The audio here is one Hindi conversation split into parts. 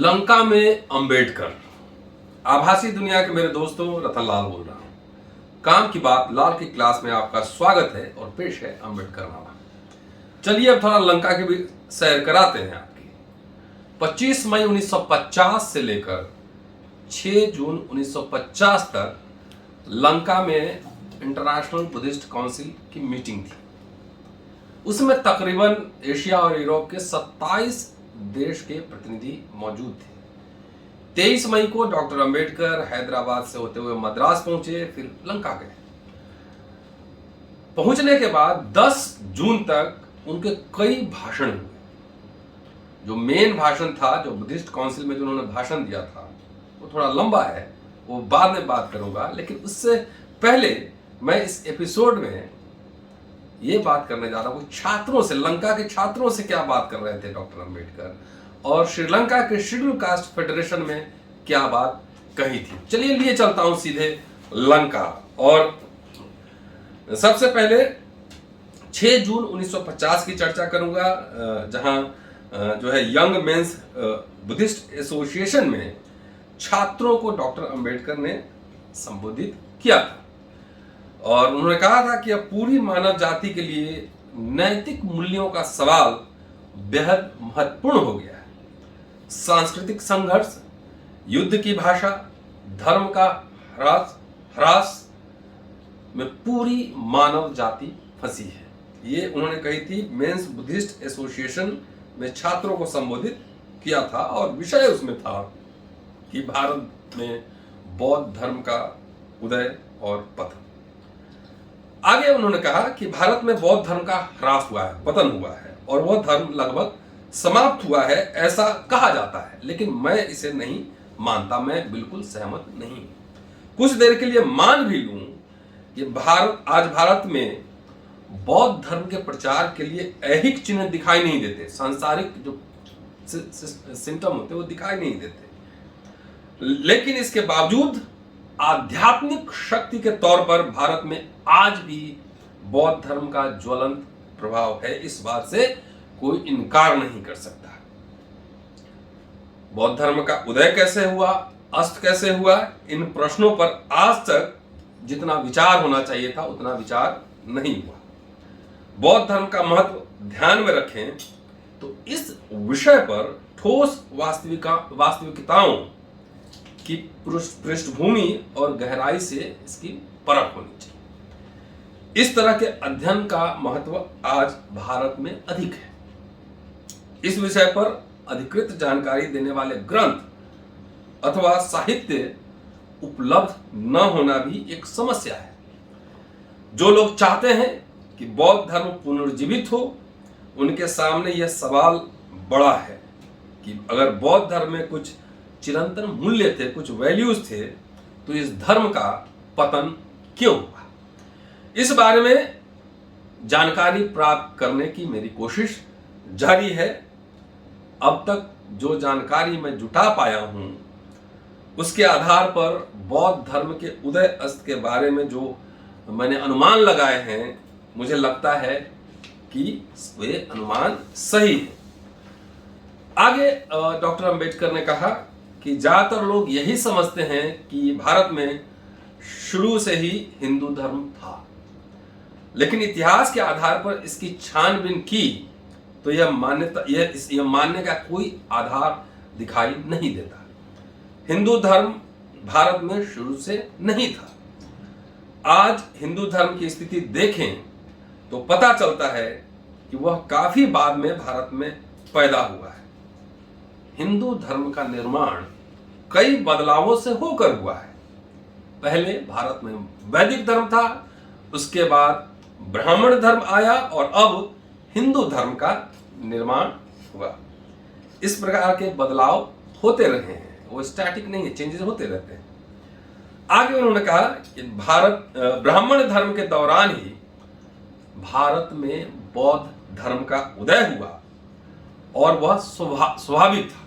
लंका में अंबेडकर। आभासी दुनिया के मेरे दोस्तों, रतन लाल बोल रहा हूं। काम की बात लाल की क्लास में आपका स्वागत है और पेश है अंबेडकर नामा। चलिए अब थोड़ा लंका की भी सैर कराते हैं आपकी। 25 मई 1950 से लेकर 6 जून 1950 तक लंका में इंटरनेशनल बुद्धिस्ट काउंसिल की मीटिंग थी। उसमें तकरीबन एशिया और यूरोप के 27 देश के प्रतिनिधि मौजूद थे। 23 मई को डॉक्टर अंबेडकर हैदराबाद से होते हुए मद्रास पहुंचे, फिर लंका गए। पहुंचने के बाद 10 जून तक उनके कई भाषण हुए। जो मेन भाषण था, जो बुद्धिस्ट काउंसिल में जो उन्होंने भाषण दिया था, वो थोड़ा लंबा है, वो बाद में बात करूंगा। लेकिन उससे पहले मैं इस एपिसोड में ये बात करने जा रहा हूं छात्रों से, लंका के छात्रों से क्या बात कर रहे थे डॉक्टर अंबेडकर, और श्रीलंका के शेड्यूल कास्ट फेडरेशन में क्या बात कही थी। चलिए लिए चलता हूं सीधे लंका। और सबसे पहले 6 जून 1950 की चर्चा करूंगा, जहां जो है यंग मेंस बुद्धिस्ट एसोसिएशन में छात्रों को डॉक्टर अंबेडकर ने संबोधित किया था। और उन्होंने कहा था कि अब पूरी मानव जाति के लिए नैतिक मूल्यों का सवाल बेहद महत्वपूर्ण हो गया है। सांस्कृतिक संघर्ष, युद्ध की भाषा, धर्म का ह्रास में पूरी मानव जाति फंसी है। ये उन्होंने कही थी। मेंस बुद्धिस्ट एसोसिएशन में छात्रों को संबोधित किया था और विषय उसमें था कि भारत में बौद्ध धर्म का उदय और पतन। आगे उन्होंने कहा कि भारत में बौद्ध धर्म का ह्रास हुआ है, पतन हुआ है, और वह धर्म लगभग समाप्त हुआ है, ऐसा कहा जाता है। लेकिन मैं इसे नहीं मानता, मैं बिल्कुल सहमत नहीं। कुछ देर के लिए मान भी लूं कि भारत में बौद्ध धर्म के प्रचार के लिए ऐहिक चिन्ह दिखाई नहीं देते, सांसारिक जो सिम्टम होते वो दिखाई नहीं देते। लेकिन इसके बावजूद आध्यात्मिक शक्ति के तौर पर भारत में आज भी बौद्ध धर्म का ज्वलंत प्रभाव है। इस बात से कोई इनकार नहीं कर सकता। बौद्ध धर्म का उदय कैसे हुआ, अस्त कैसे हुआ, इन प्रश्नों पर आज तक जितना विचार होना चाहिए था उतना विचार नहीं हुआ। बौद्ध धर्म का महत्व ध्यान में रखें तो इस विषय पर ठोस वास्तविकताओं की पृष्ठभूमि और गहराई से इसकी परख होनी चाहिए। इस तरह के अध्ययन का महत्व आज भारत में अधिक है। इस विषय पर अधिकृत जानकारी देने वाले ग्रंथ अथवा साहित्य उपलब्ध न होना भी एक समस्या है। जो लोग चाहते हैं कि बौद्ध धर्म पुनर्जीवित हो, उनके सामने यह सवाल बड़ा है कि अगर बौद्ध धर्म में कुछ चिरंतन मूल्य थे, कुछ वैल्यूज थे, तो इस धर्म का पतन क्यों हुआ। इस बारे में जानकारी प्राप्त करने की मेरी कोशिश जारी है। अब तक जो जानकारी मैं जुटा पाया हूं, उसके आधार पर बौद्ध धर्म के उदय अस्त के बारे में जो मैंने अनुमान लगाए हैं, मुझे लगता है कि वे अनुमान सही है। आगे डॉक्टर अंबेडकर ने कहा कि ज्यादातर लोग यही समझते हैं कि भारत में शुरू से ही हिंदू धर्म था, लेकिन इतिहास के आधार पर इसकी छानबीन की तो यह मानने का कोई आधार दिखाई नहीं देता। हिंदू धर्म भारत में शुरू से नहीं था। आज हिंदू धर्म की स्थिति देखें तो पता चलता है कि वह काफी बाद में भारत में पैदा हुआ है। हिंदू धर्म का निर्माण कई बदलावों से होकर हुआ है। पहले भारत में वैदिक धर्म था, उसके बाद ब्राह्मण धर्म आया और अब हिंदू धर्म का निर्माण हुआ। इस प्रकार के बदलाव होते रहे हैं, वो स्टैटिक नहीं है, चेंजेस होते रहते हैं। आगे उन्होंने कहा कि ब्राह्मण धर्म के दौरान ही भारत में बौद्ध धर्म का उदय हुआ, और वह स्वाभाविक था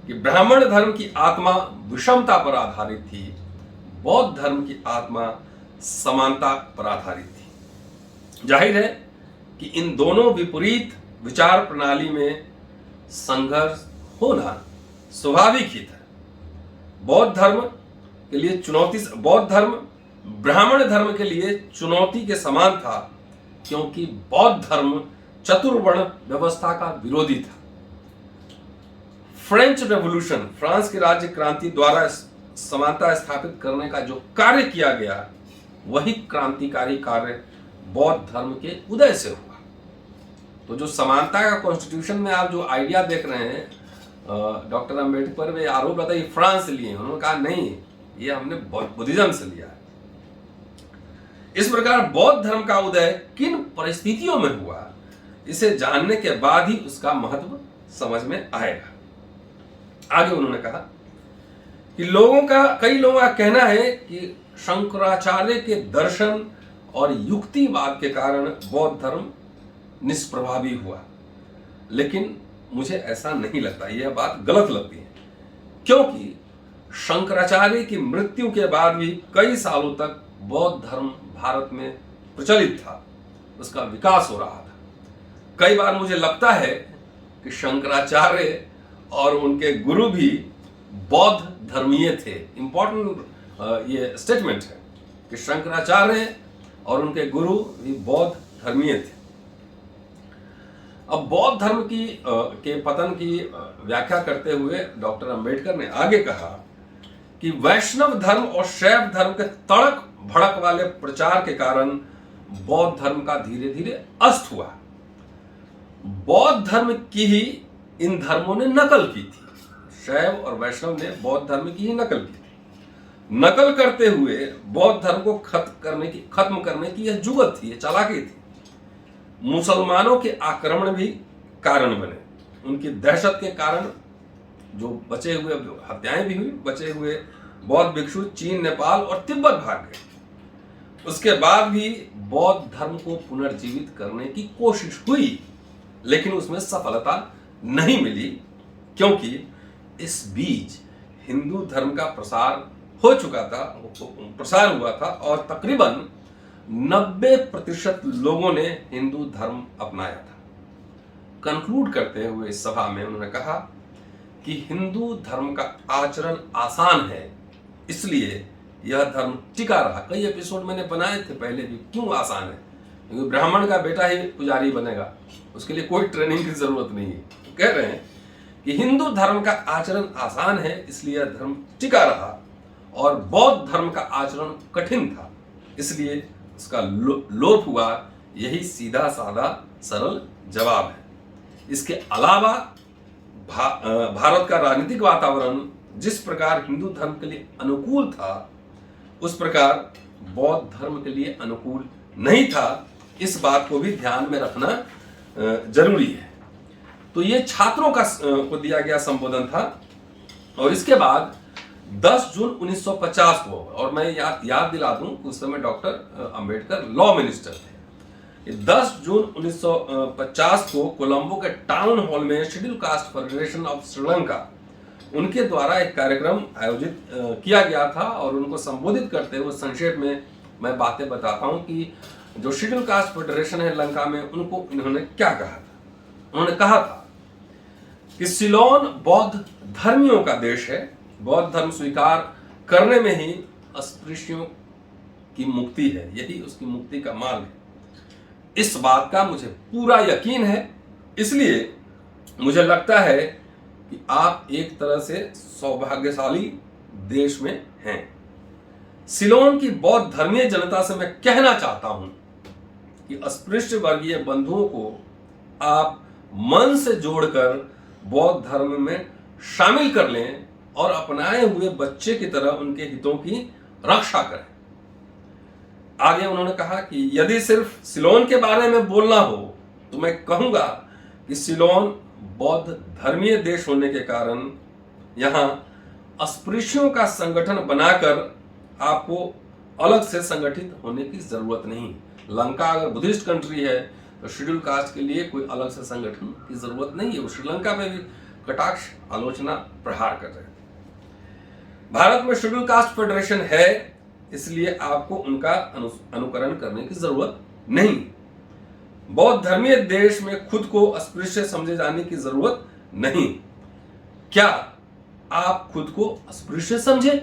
कि ब्राह्मण धर्म की आत्मा विषमता पर आधारित थी, बौद्ध धर्म की आत्मा समानता पर आधारित थी। जाहिर है कि इन दोनों विपरीत विचार प्रणाली में संघर्ष होना स्वाभाविक ही था। बौद्ध धर्म के लिए बौद्ध धर्म ब्राह्मण धर्म के लिए चुनौती के समान था, क्योंकि बौद्ध धर्म चतुर्वर्ण व्यवस्था का विरोधी था। फ्रेंच रेवोल्यूशन, फ्रांस की राज्य क्रांति द्वारा समानता स्थापित करने का जो कार्य किया गया, वही क्रांतिकारी कार्य बौद्ध धर्म के उदय से हुआ। तो जो समानता का कॉन्स्टिट्यूशन में आप जो आइडिया देख रहे हैं, डॉक्टर अंबेडकर वे आरोप लगाए फ्रांस से लिए, उन्होंने कहा नहीं, ये हमने बुद्धिज्म से लिया है। इस प्रकार बौद्ध धर्म का उदय किन परिस्थितियों में हुआ, इसे जानने के बाद ही उसका महत्व समझ में आएगा। आगे उन्होंने कहा कि कई लोगों का कहना है कि शंकराचार्य के दर्शन और युक्तिवाद के कारण बौद्ध धर्म निष्प्रभावी हुआ, लेकिन मुझे ऐसा नहीं लगता, यह बात गलत लगती है, क्योंकि शंकराचार्य की मृत्यु के बाद भी कई सालों तक बौद्ध धर्म भारत में प्रचलित था, उसका विकास हो रहा था। कई बार मुझे लगता है कि शंकराचार्य और उनके गुरु भी बौद्ध धर्मीय थे। इंपॉर्टेंट ये स्टेटमेंट है कि शंकराचार्य और उनके गुरु भी बौद्ध धर्मीय थे। अब बौद्ध धर्म के पतन की व्याख्या करते हुए डॉक्टर अंबेडकर ने आगे कहा कि वैष्णव धर्म और शैव धर्म के तड़क भड़क वाले प्रचार के कारण बौद्ध धर्म का धीरे धीरे अस्त हुआ। बौद्ध धर्म की ही इन धर्मों ने नकल की थी। शैव और वैष्णव ने बौद्ध धर्म की ही नकल की थी। नकल करते हुए बौद्ध धर्म को खत्म करने की यह जुगत थी, यह चालाकी थी। मुसलमानों के आक्रमण भी कारण बने। उनकी दहशत के कारण जो बचे हुए हत्याएं भी हुई, बचे हुए बौद्ध भिक्षु चीन, नेपाल और तिब्बत भाग गए। उसके बाद भी बौद्ध धर्म को पुनर्जीवित करने की कोशिश हुई, लेकिन उसमें सफलता नहीं मिली, क्योंकि इस बीच हिंदू धर्म का प्रसार हुआ था और तकरीबन 90% लोगों ने हिंदू धर्म अपनाया था। कंक्लूड करते हुए इस सभा में उन्होंने कहा कि हिंदू धर्म का आचरण आसान है, इसलिए यह धर्म टिका रहा। कई एपिसोड मैंने बनाए थे पहले भी, क्यों आसान है, क्योंकि ब्राह्मण का बेटा ही पुजारी बनेगा, उसके लिए कोई ट्रेनिंग की जरूरत नहीं है। तो कह रहे हैं कि हिंदू धर्म का आचरण आसान है, इसलिए यह धर्म टिका रहा, और बौद्ध धर्म का आचरण कठिन था, इसलिए उसका लोप हुआ। यही सीधा साधा सरल जवाब है। इसके अलावा भारत का राजनीतिक वातावरण जिस प्रकार हिंदू धर्म के लिए अनुकूल था, उस प्रकार बौद्ध धर्म के लिए अनुकूल नहीं था। इस बात को भी ध्यान में रखना जरूरी है। तो ये छात्रों को दिया गया संबोधन था। और इसके बाद 10 जून 1950 को, और मैं याद दिला दूं कि उस समय डॉक्टर अंबेडकर लॉ मिनिस्टर थे। 10 जून 1950 को कोलंबो के टाउन हॉल में schedule caste federation of Sri Lanka, उनके द्वारा एक कार्यक्रम आयोजित किया गया था, और उनको संबोधित करते हुए संक्षेप में मैं बातें बताता हूं कि जो शेड्यूल कास्ट फेडरेशन है लंका में, उनको इन्होंने क्या कहा था। उन्होंने कहा था कि सिलोन बौद्ध धर्मियों का देश है। बौद्ध धर्म स्वीकार करने में ही अस्पृश्यों की मुक्ति है, यही उसकी मुक्ति का मार्ग है। इस बात का मुझे पूरा यकीन है, इसलिए मुझे लगता है कि आप एक तरह से सौभाग्यशाली देश में हैं। सिलोन की बौद्ध धर्मीय जनता से मैं कहना चाहता हूं कि अस्पृश्य वर्गीय बंधुओं को आप मन से जोड़कर बौद्ध धर्म में शामिल कर लें और अपनाए हुए बच्चे की तरह उनके हितों की रक्षा करें। आगे उन्होंने कहा कि यदि सिर्फ सिलोन के बारे में बोलना हो तो मैं कहूंगा कि सिलोन बौद्ध धर्मीय देश होने के कारण यहां अस्पृश्यों का संगठन बनाकर आपको अलग से संगठित होने की जरूरत नहीं। लंका अगर बुद्धिस्ट कंट्री है तो शेड्यूल कास्ट के लिए कोई अलग से संगठन की जरूरत नहीं है। वो श्रीलंका में भी कटाक्ष, आलोचना, प्रहार कर रहे हैं। भारत में शेड्यूल कास्ट फेडरेशन है, इसलिए आपको उनका अनुकरण करने की जरूरत नहीं। बौद्ध धर्मीय देश में खुद को अस्पृश्य समझे जाने की जरूरत नहीं। क्या आप खुद को अस्पृश्य समझे?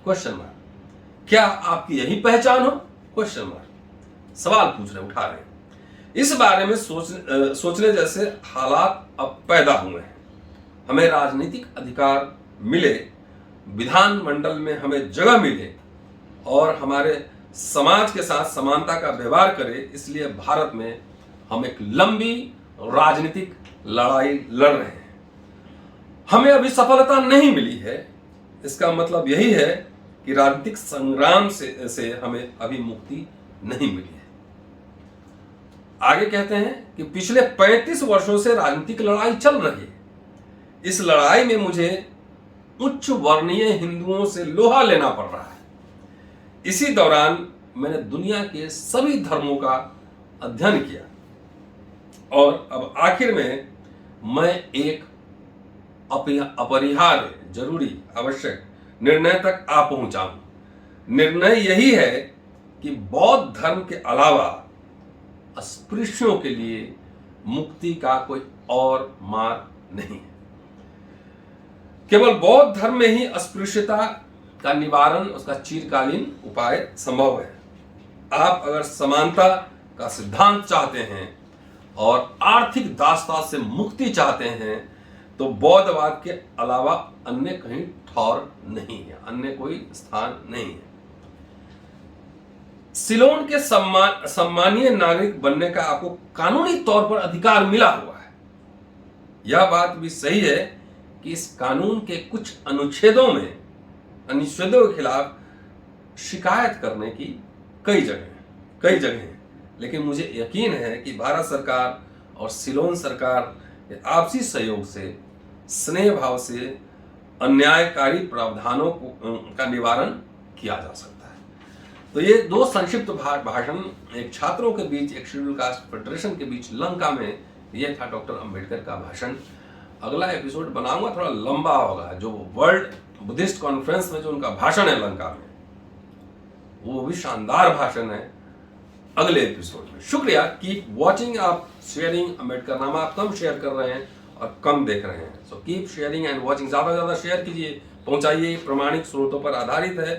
Question mark. क्या आपकी यही पहचान हो? Question mark. सवाल पूछ रहे, उठा रहे। इस बारे में सोचने जैसे हालात अब पैदा हुए हैं। हमें राजनीतिक अधिकार मिले, विधानमंडल में हमें जगह मिले और हमारे समाज के साथ समानता का व्यवहार करे, इसलिए भारत में हम एक लंबी राजनीतिक लड़ाई लड़ रहे हैं। हमें अभी सफलता नहीं मिली है। इसका मतलब यही है कि राजनीतिक संग्राम से हमें अभी मुक्ति नहीं मिली है। आगे कहते हैं कि पिछले 35 वर्षों से राजनीतिक लड़ाई चल रही है। इस लड़ाई में मुझे उच्च वर्णीय हिंदुओं से लोहा लेना पड़ रहा है। इसी दौरान मैंने दुनिया के सभी धर्मों का अध्ययन किया और अब आखिर में मैं एक अपरिहार्य, जरूरी, आवश्यक निर्णय तक आ पहुंचा हूं। निर्णय यही है कि बौद्ध धर्म के अलावा अस्पृश्यों के लिए मुक्ति का कोई और मार्ग नहीं है। केवल बौद्ध धर्म में ही अस्पृश्यता का निवारण, उसका चिरकालीन उपाय संभव है। आप अगर समानता का सिद्धांत चाहते हैं और आर्थिक दासता से मुक्ति चाहते हैं तो बौद्धवाद के अलावा अन्य कहीं ठौर नहीं है, अन्य कोई स्थान नहीं है। सिलोन के सम्मानीय नागरिक बनने का आपको कानूनी तौर पर अधिकार मिला हुआ है। यह बात भी सही है कि इस कानून के कुछ अनुच्छेदों के खिलाफ शिकायत करने की कई जगह हैं। लेकिन मुझे यकीन है कि भारत सरकार और सिलोन सरकार के आपसी सहयोग से, स्नेह भाव से अन्यायकारी प्रावधानों का निवारण किया जा सकता है। तो ये दो संक्षिप्त भाषण एक छात्रों के बीच, एक शेड्यूल कास्ट फेडरेशन के बीच लंका में, ये था डॉक्टर अंबेडकर का भाषण। अगला एपिसोड बनाऊंगा, थोड़ा लंबा होगा। जो वर्ल्ड बुद्धिस्ट कॉन्फ्रेंस में जो उनका भाषण है लंका में, वो भी शानदार भाषण है। अगले एपिसोड में। शुक्रिया। Keep watching. आप शेयरिंग अम्बेडकर नामा आप कम शेयर कर रहे हैं और कम देख रहे हैं। So keep sharing and watching. ज्यादा से ज्यादा शेयर कीजिए, पहुंचाइए। प्रमाणिक स्रोतों पर आधारित है।